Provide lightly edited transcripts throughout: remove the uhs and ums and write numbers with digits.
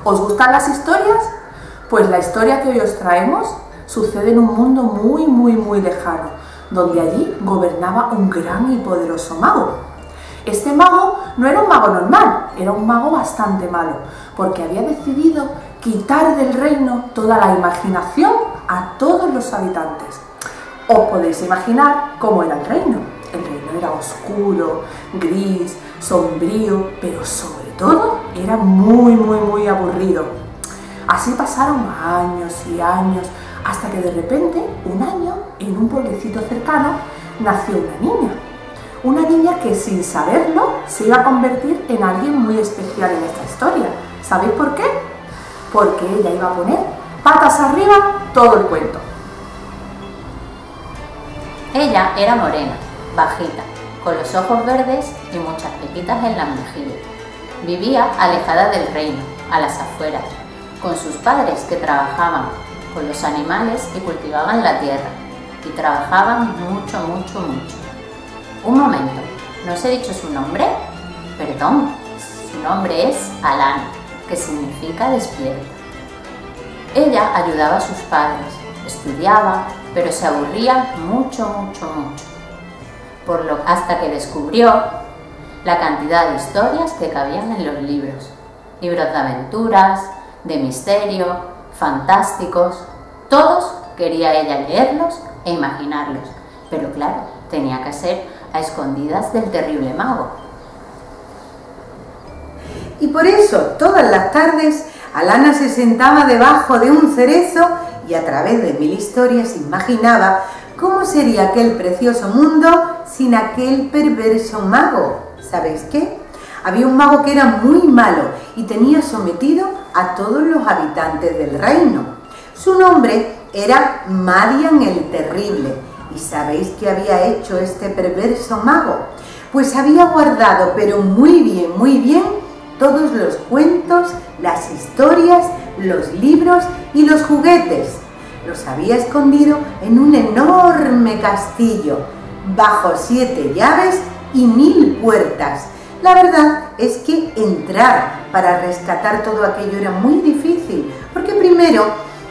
¿Os gustan las historias? Pues la historia que hoy os traemos sucede en un mundo muy lejano, donde allí gobernaba un gran y poderoso mago. Este mago no era un mago normal, era un mago bastante malo, porque había decidido quitar del reino toda la imaginación a todos los habitantes. Os podéis imaginar cómo era el reino. El reino era oscuro, gris, sombrío, pero sobre todo era muy aburrido. Así pasaron años y años, hasta que de repente, un año, en un pueblecito cercano, nació una niña que sin saberlo se iba a convertir en alguien muy especial en esta historia. ¿Sabéis por qué? Porque ella iba a poner patas arriba todo el cuento. Ella era morena, bajita, con los ojos verdes y muchas pequitas en las mejillas. Vivía alejada del reino, a las afueras, con sus padres que trabajaban con los animales y cultivaban la tierra, y trabajaban mucho. Un momento, ¿no os he dicho su nombre? Perdón, su nombre es Alana, que significa despierta. Ella ayudaba a sus padres, estudiaba, pero se aburría mucho. Hasta que descubrió la cantidad de historias que cabían en los libros. Libros de aventuras, de misterio, fantásticos. Todos quería ella leerlos e imaginarlos, pero claro, tenía que ser a escondidas del terrible mago. Y por eso, todas las tardes, Alana se sentaba debajo de un cerezo y a través de 1000 historias imaginaba cómo sería aquel precioso mundo sin aquel perverso mago. ¿Sabéis qué? Había un mago que era muy malo y tenía sometido a todos los habitantes del reino. Su nombre era Madian el Terrible. ¿Y sabéis qué había hecho este perverso mago? Pues había guardado, pero muy bien, todos los cuentos, las historias, los libros y los juguetes. Los había escondido en un enorme castillo, bajo 7 llaves y 1000 puertas. La verdad es que entrar para rescatar todo aquello era muy difícil, porque primero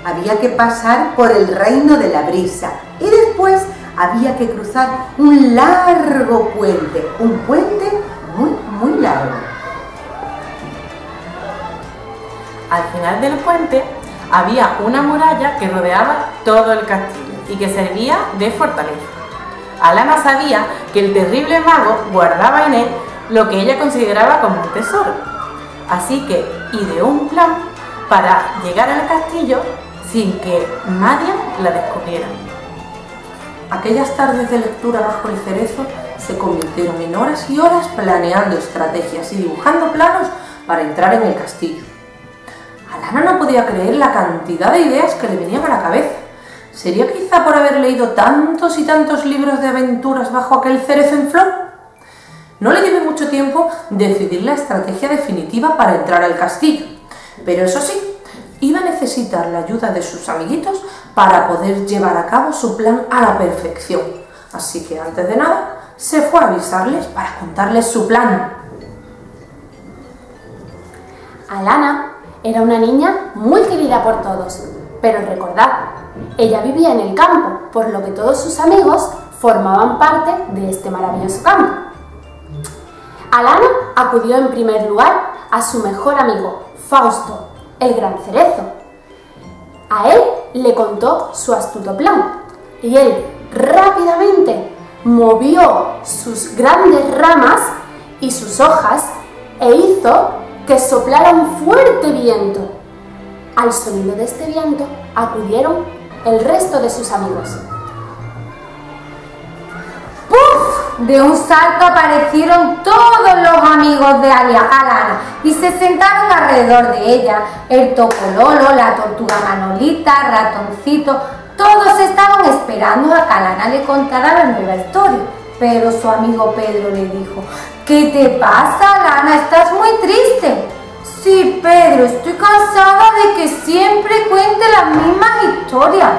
había que pasar por el reino de la brisa y después había que cruzar un largo puente, un puente muy largo. Al final del puente había una muralla que rodeaba todo el castillo y que servía de fortaleza. Alana sabía que el terrible mago guardaba en él lo que ella consideraba como un tesoro. Así que ideó un plan para llegar al castillo sin que Madian la descubriera. Aquellas tardes de lectura bajo el cerezo se convirtieron en horas y horas planeando estrategias y dibujando planos para entrar en el castillo. Alana no podía creer la cantidad de ideas que le venían a la cabeza. ¿Sería quizá por haber leído tantos y tantos libros de aventuras bajo aquel cerezo en flor? No le llevó mucho tiempo decidir la estrategia definitiva para entrar al castillo, pero eso sí, iba a necesitar la ayuda de sus amiguitos para poder llevar a cabo su plan a la perfección. Así que antes de nada, se fue a avisarles para contarles su plan. Alana era una niña muy querida por todos, pero recordad, ella vivía en el campo, por lo que todos sus amigos formaban parte de este maravilloso campo. Alana acudió en primer lugar a su mejor amigo, Fausto, el gran cerezo. A él le contó su astuto plan y él rápidamente movió sus grandes ramas y sus hojas e hizo que soplara un fuerte viento. Al sonido de este viento acudieron el resto de sus amigos. ¡Puf! De un salto aparecieron todos los amigos de Alana y se sentaron alrededor de ella. El Topololo, la tortuga Manolita, Ratoncito, todos estaban esperando a que Alana le contara la nueva historia. Pero su amigo Pedro le dijo: ¿qué te pasa, Alana? ¿Estás muy triste? Sí, Pedro, estoy cansada de que siempre cuente las mismas historias.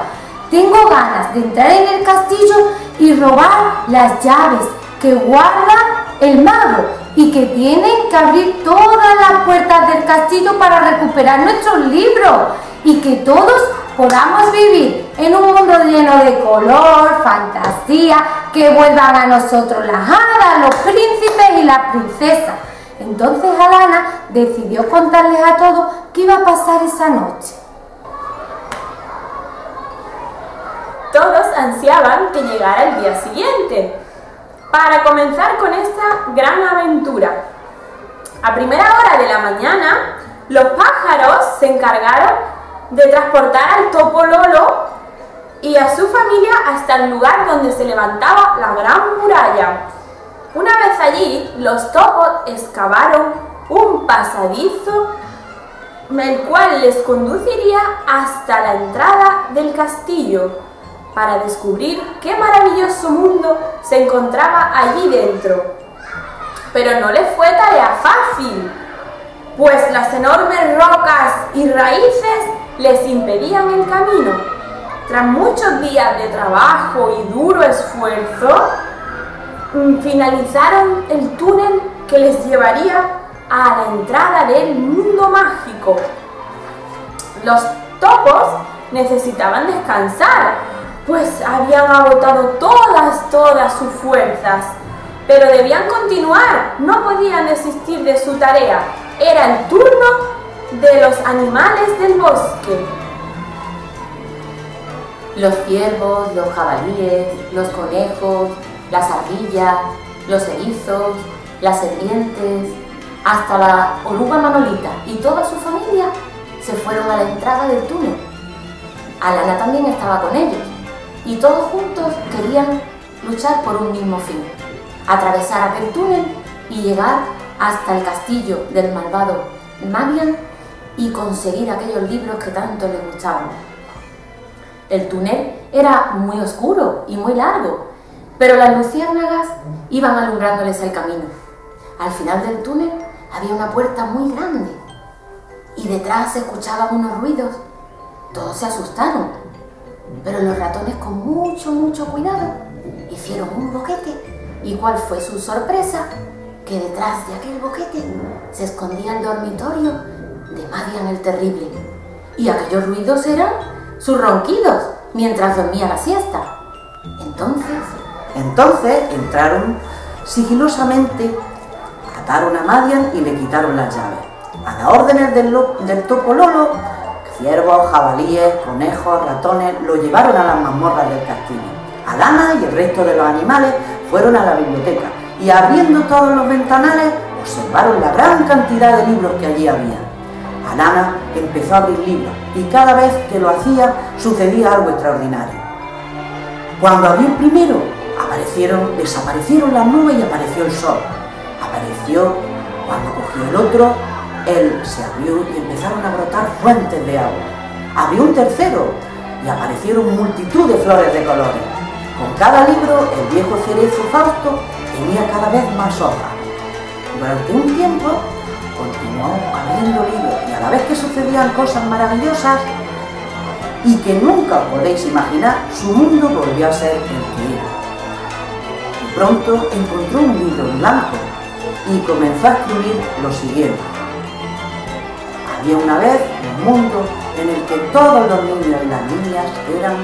Tengo ganas de entrar en el castillo y robar las llaves que guarda el mago, y que tienen que abrir todas las puertas del castillo para recuperar nuestros libros y que todos podamos vivir en un mundo lleno de color, fantasía, que vuelvan a nosotros las hadas, los príncipes y las princesas. Entonces Alana decidió contarles a todos qué iba a pasar esa noche. Todos ansiaban que llegara el día siguiente para comenzar con esta gran aventura. A primera hora de la mañana, los pájaros se encargaron de transportar al topo Lolo y a su familia hasta el lugar donde se levantaba la gran muralla. Una vez allí, los topos excavaron un pasadizo el cual les conduciría hasta la entrada del castillo para descubrir qué maravilloso mundo se encontraba allí dentro. Pero no les fue tarea fácil, pues las enormes rocas y raíces les impedían el camino. Tras muchos días de trabajo y duro esfuerzo, finalizaron el túnel que les llevaría a la entrada del mundo mágico. Los topos necesitaban descansar, pues habían agotado todas sus fuerzas, pero debían continuar, no podían desistir de su tarea. Era el turno de los animales del bosque. Los ciervos, los jabalíes, los conejos, las ardillas, los erizos, las serpientes, hasta la oruga Manolita y toda su familia se fueron a la entrada del túnel. Alana también estaba con ellos y todos juntos querían luchar por un mismo fin: atravesar aquel túnel y llegar hasta el castillo del malvado Madian y conseguir aquellos libros que tanto les gustaban. El túnel era muy oscuro y muy largo, pero las luciérnagas iban alumbrándoles el camino. Al final del túnel había una puerta muy grande y detrás se escuchaban unos ruidos. Todos se asustaron, pero los ratones, con mucho cuidado, hicieron un boquete. ¿Y cuál fue su sorpresa? Que detrás de aquel boquete se escondía el dormitorio de Madian el Terrible, y aquellos ruidos eran sus ronquidos mientras dormía la siesta. Entonces entraron sigilosamente, ataron a Madian y le quitaron las llaves. A las órdenes del topo Lolo, ciervos, jabalíes, conejos, ratones lo llevaron a las mazmorras del castillo. Alana y el resto de los animales fueron a la biblioteca y, abriendo todos los ventanales, observaron la gran cantidad de libros que allí había. Alana empezó a abrir libros y cada vez que lo hacía sucedía algo extraordinario. Cuando abrió el primero, desaparecieron las nubes y apareció el sol. Apareció cuando cogió el otro, él se abrió y empezaron a brotar fuentes de agua. Abrió un tercero y aparecieron multitud de flores de colores. Con cada libro, el viejo cerezo Fausto tenía cada vez más hojas. Durante un tiempo continuó abriendo libros y a la vez que sucedían cosas maravillosas y que nunca os podéis imaginar, su mundo volvió a ser el que era. Y pronto encontró un libro en blanco y comenzó a escribir lo siguiente: había una vez un mundo en el que todos los niños y las niñas eran